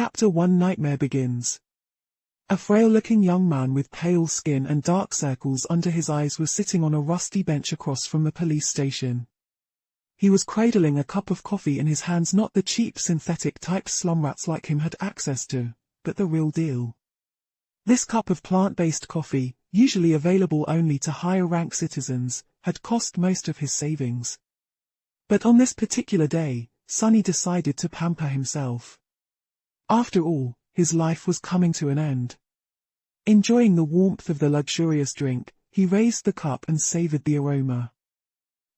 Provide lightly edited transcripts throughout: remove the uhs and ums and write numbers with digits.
Chapter 1 Nightmare begins. A frail-looking young man with pale skin and dark circles under his eyes was sitting on a rusty bench across from the police station. He was cradling a cup of coffee in his hands, not the cheap synthetic type slumrats like him had access to, but the real deal. This cup of plant-based coffee, usually available only to higher-rank citizens, had cost most of his savings. But on this particular day, Sonny decided to pamper himself. After all, his life was coming to an end. Enjoying the warmth of the luxurious drink, he raised the cup and savored the aroma.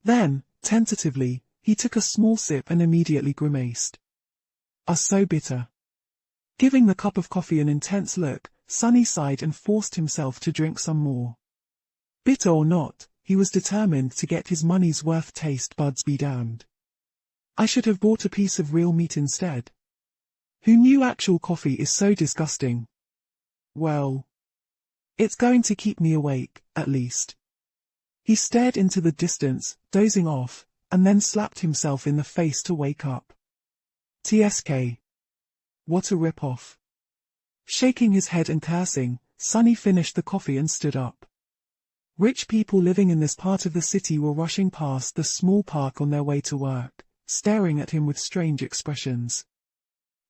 Then, tentatively, he took a small sip and immediately grimaced. So bitter. Giving the cup of coffee an intense look, Sonny sighed and forced himself to drink some more. Bitter or not, he was determined to get his money's worth. Taste buds be damned. I should have bought a piece of real meat instead. Who knew actual coffee is so disgusting? Well, it's going to keep me awake, at least. He stared into the distance, dozing off, and then slapped himself in the face to wake up. TSK. What a rip-off. Shaking his head and cursing, Sonny finished the coffee and stood up. Rich people living in this part of the city were rushing past the small park on their way to work, staring at him with strange expressions.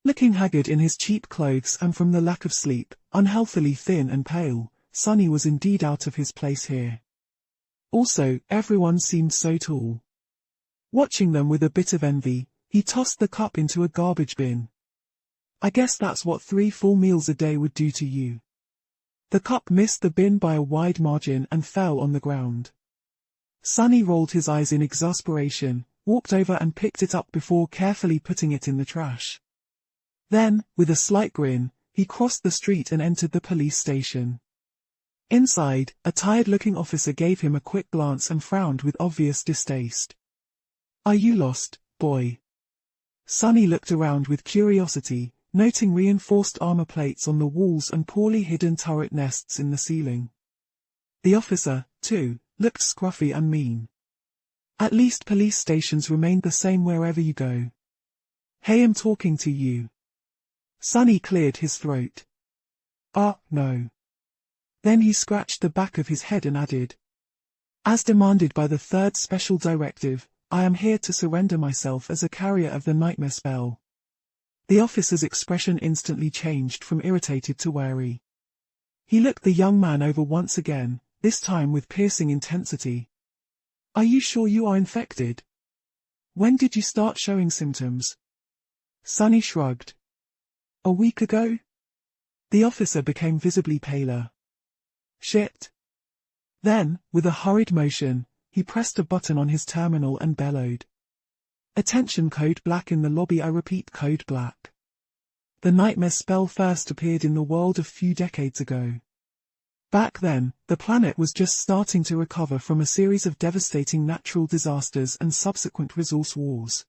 Looking haggard in his cheap clothes and from the lack of sleep, unhealthily thin and pale, Sonny was indeed out of his place here. Also, everyone seemed so tall. Watching them with a bit of envy, he tossed the cup into a garbage bin. I guess that's what 3 full meals a day would do to you. The cup missed the bin by a wide margin and fell on the ground. Sonny rolled his eyes in exasperation, walked over and picked it up before carefully putting it in the trash. Then, with a slight grin, he crossed the street and entered the police station. Inside, a tired-looking officer gave him a quick glance and frowned with obvious distaste. Are you lost, boy? Sonny looked around with curiosity, noting reinforced armor plates on the walls and poorly hidden turret nests in the ceiling. The officer, too, looked scruffy and mean. At least police stations remained the same wherever you go. Hey, I'm talking to you. Sonny cleared his throat. No. Then he scratched the back of his head and added. As demanded by the 3rd Special Directive, I am here to surrender myself as a carrier of the nightmare spell. The officer's expression instantly changed from irritated to wary. He looked the young man over once again, this time with piercing intensity. Are you sure you are infected? When did you start showing symptoms? Sonny shrugged. A week ago? The officer became visibly paler. Shit. Then, with a hurried motion, he pressed a button on his terminal and bellowed. Attention, code black in the lobby. I repeat, code black. The nightmare spell first appeared in the world a few decades ago. Back then, the planet was just starting to recover from a series of devastating natural disasters and subsequent resource wars.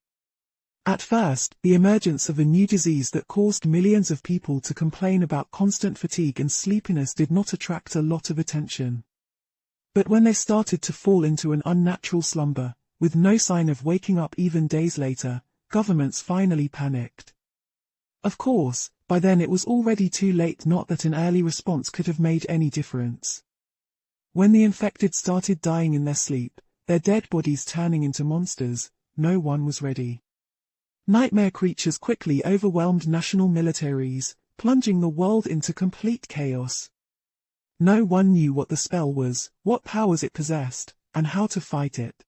At first, the emergence of a new disease that caused millions of people to complain about constant fatigue and sleepiness did not attract a lot of attention. But when they started to fall into an unnatural slumber, with no sign of waking up even days later, governments finally panicked. Of course, by then it was already too late, not that an early response could have made any difference. When the infected started dying in their sleep, their dead bodies turning into monsters, no one was ready. Nightmare creatures quickly overwhelmed national militaries, plunging the world into complete chaos. No one knew what the spell was, what powers it possessed, and how to fight it.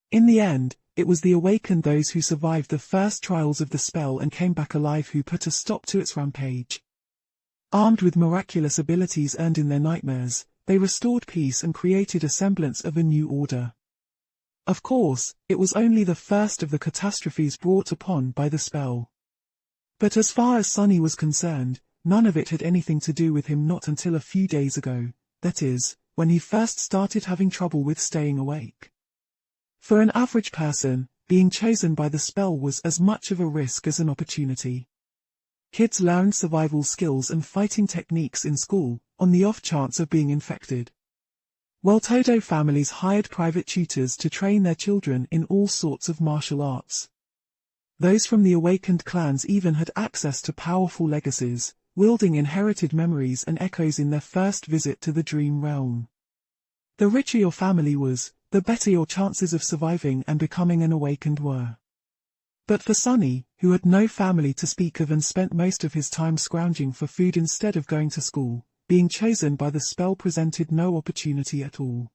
In the end, it was the awakened, those who survived the first trials of the spell and came back alive, who put a stop to its rampage. Armed with miraculous abilities earned in their nightmares, they restored peace and created a semblance of a new order. Of course, it was only the first of the catastrophes brought upon by the spell. But as far as Sonny was concerned, none of it had anything to do with him, not until a few days ago, that is, when he first started having trouble with staying awake. For an average person, being chosen by the spell was as much of a risk as an opportunity. Kids learned survival skills and fighting techniques in school, on the off chance of being infected. Well-to-do families hired private tutors to train their children in all sorts of martial arts. Those from the awakened clans even had access to powerful legacies, wielding inherited memories and echoes in their first visit to the dream realm. The richer your family was, the better your chances of surviving and becoming an awakened were. But for Sunny, who had no family to speak of and spent most of his time scrounging for food instead of going to school, being chosen by the spell presented no opportunity at all.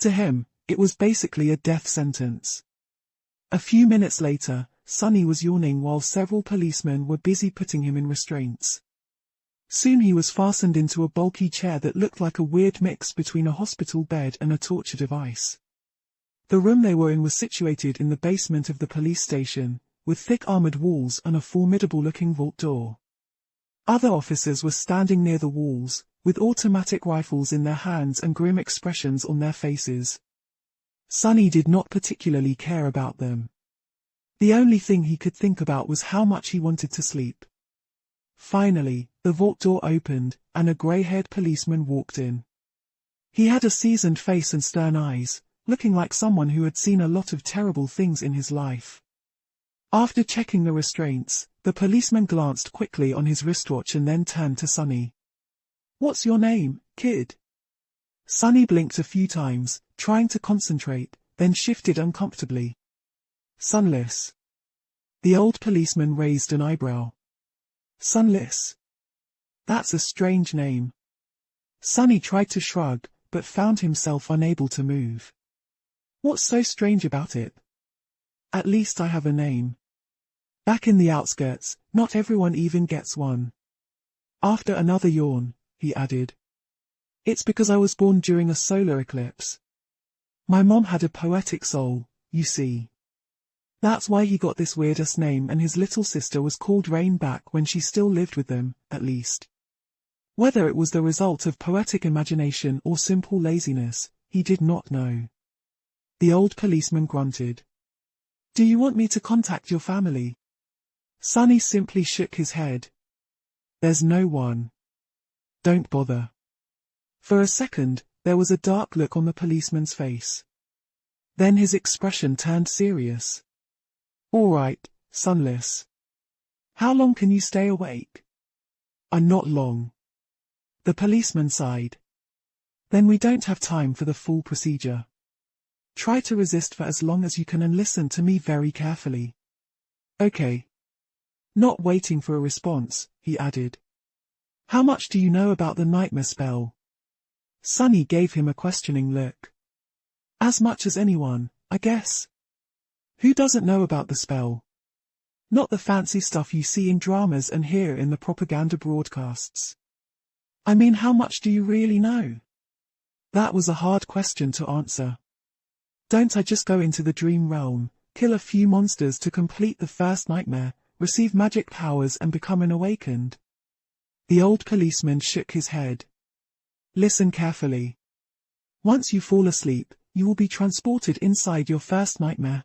To him, it was basically a death sentence. A few minutes later, Sunny was yawning while several policemen were busy putting him in restraints. Soon he was fastened into a bulky chair that looked like a weird mix between a hospital bed and a torture device. The room they were in was situated in the basement of the police station, with thick armored walls and a formidable-looking vault door. Other officers were standing near the walls, with automatic rifles in their hands and grim expressions on their faces. Sunny did not particularly care about them. The only thing he could think about was how much he wanted to sleep. Finally, the vault door opened, and a grey-haired policeman walked in. He had a seasoned face and stern eyes, looking like someone who had seen a lot of terrible things in his life. After checking the restraints, the policeman glanced quickly on his wristwatch and then turned to Sunny. "What's your name, kid?" Sunny blinked a few times, trying to concentrate, then shifted uncomfortably. "Sunless." The old policeman raised an eyebrow. "Sunless? That's a strange name." Sunny tried to shrug, but found himself unable to move. "What's so strange about it? At least I have a name. Back in the outskirts, not everyone even gets one." After another yawn, he added, "It's because I was born during a solar eclipse. My mom had a poetic soul, you see. That's why he got this weird-ass name, and his little sister was called Rain back when she still lived with them, at least." Whether it was the result of poetic imagination or simple laziness, he did not know. The old policeman grunted. "Do you want me to contact your family?" Sunny simply shook his head. "There's no one. Don't bother." For a second, there was a dark look on the policeman's face. Then his expression turned serious. "All right, Sunless. How long can you stay awake?" Not long." The policeman sighed. "Then we don't have time for the full procedure. Try to resist for as long as you can and listen to me very carefully." "Okay." Not waiting for a response, he added, "How much do you know about the nightmare spell?" Sunny gave him a questioning look. "As much as anyone, I guess. Who doesn't know about the spell? Not the fancy stuff you see in dramas and hear in the propaganda broadcasts. I mean, how much do you really know?" That was a hard question to answer. Don't I just go into the dream realm, kill a few monsters to complete the first nightmare, receive magic powers and become an awakened? The old policeman shook his head. "Listen carefully. Once you fall asleep, you will be transported inside your first nightmare.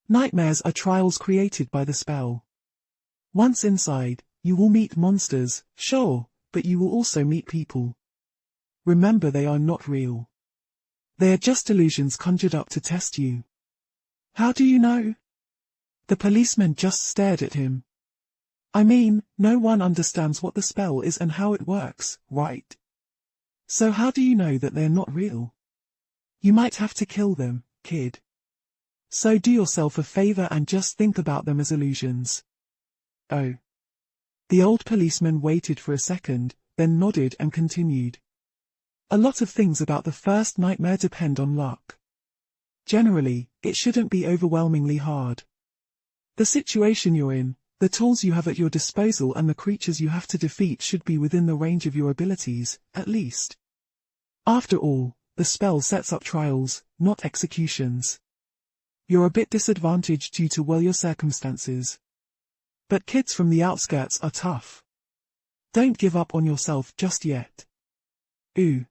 Nightmares are trials created by the spell. Once inside, you will meet monsters, sure, but you will also meet people. Remember, they are not real. They are just illusions conjured up to test you." "How do you know?" The policeman just stared at him. "I mean, no one understands what the spell is and how it works, right? So how do you know that they're not real? You might have to kill them, kid. So do yourself a favor and just think about them as illusions." "Oh." The old policeman waited for a second, then nodded and continued. "A lot of things about the first nightmare depend on luck. Generally, it shouldn't be overwhelmingly hard. The situation you're in, the tools you have at your disposal and the creatures you have to defeat should be within the range of your abilities, at least. After all, the spell sets up trials, not executions. You're a bit disadvantaged due to, well, your circumstances. But kids from the outskirts are tough. Don't give up on yourself just yet." Ooh.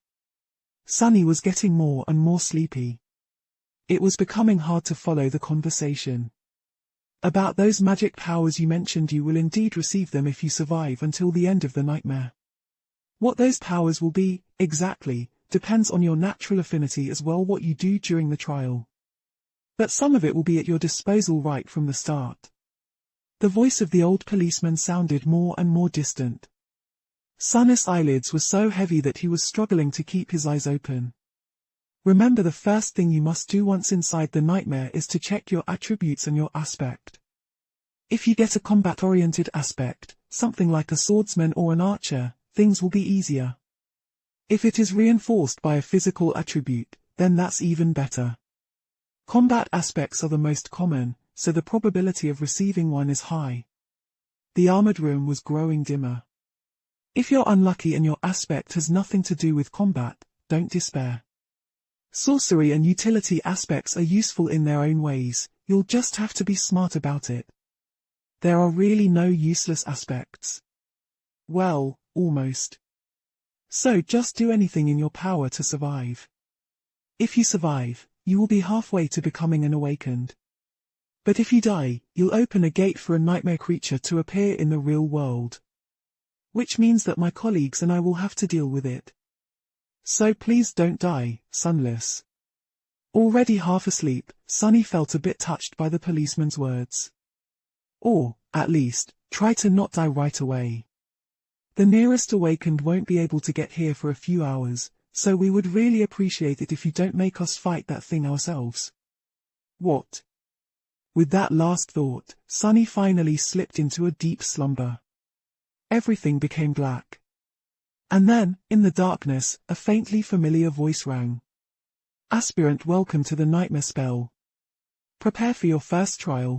Sunny was getting more and more sleepy. It was becoming hard to follow the conversation. "About those magic powers you mentioned, you will indeed receive them if you survive until the end of the nightmare. What those powers will be, exactly, depends on your natural affinity as well what you do during the trial. But some of it will be at your disposal right from the start. The voice of the old policeman sounded more and more distant. Sun's eyelids were so heavy that he was struggling to keep his eyes open. Remember, the first thing you must do once inside the nightmare is to check your attributes and your aspect. If you get a combat-oriented aspect, something like a swordsman or an archer, things will be easier. If it is reinforced by a physical attribute, then that's even better. Combat aspects are the most common, so the probability of receiving one is high. The armored room was growing dimmer. If you're unlucky and your aspect has nothing to do with combat, don't despair. Sorcery and utility aspects are useful in their own ways, you'll just have to be smart about it. There are really no useless aspects. Well, almost. So just do anything in your power to survive. If you survive, you will be halfway to becoming an awakened. But if you die, you'll open a gate for a nightmare creature to appear in the real world. Which means that my colleagues and I will have to deal with it. So please don't die, Sunless. Already half asleep, Sunny felt a bit touched by the policeman's words. Or, at least, try to not die right away. The nearest awakened won't be able to get here for a few hours, so we would really appreciate it if you don't make us fight that thing ourselves. What? With that last thought, Sunny finally slipped into a deep slumber. Everything became black. And then, in the darkness, a faintly familiar voice rang. Aspirant, welcome to the nightmare spell. Prepare for your first trial.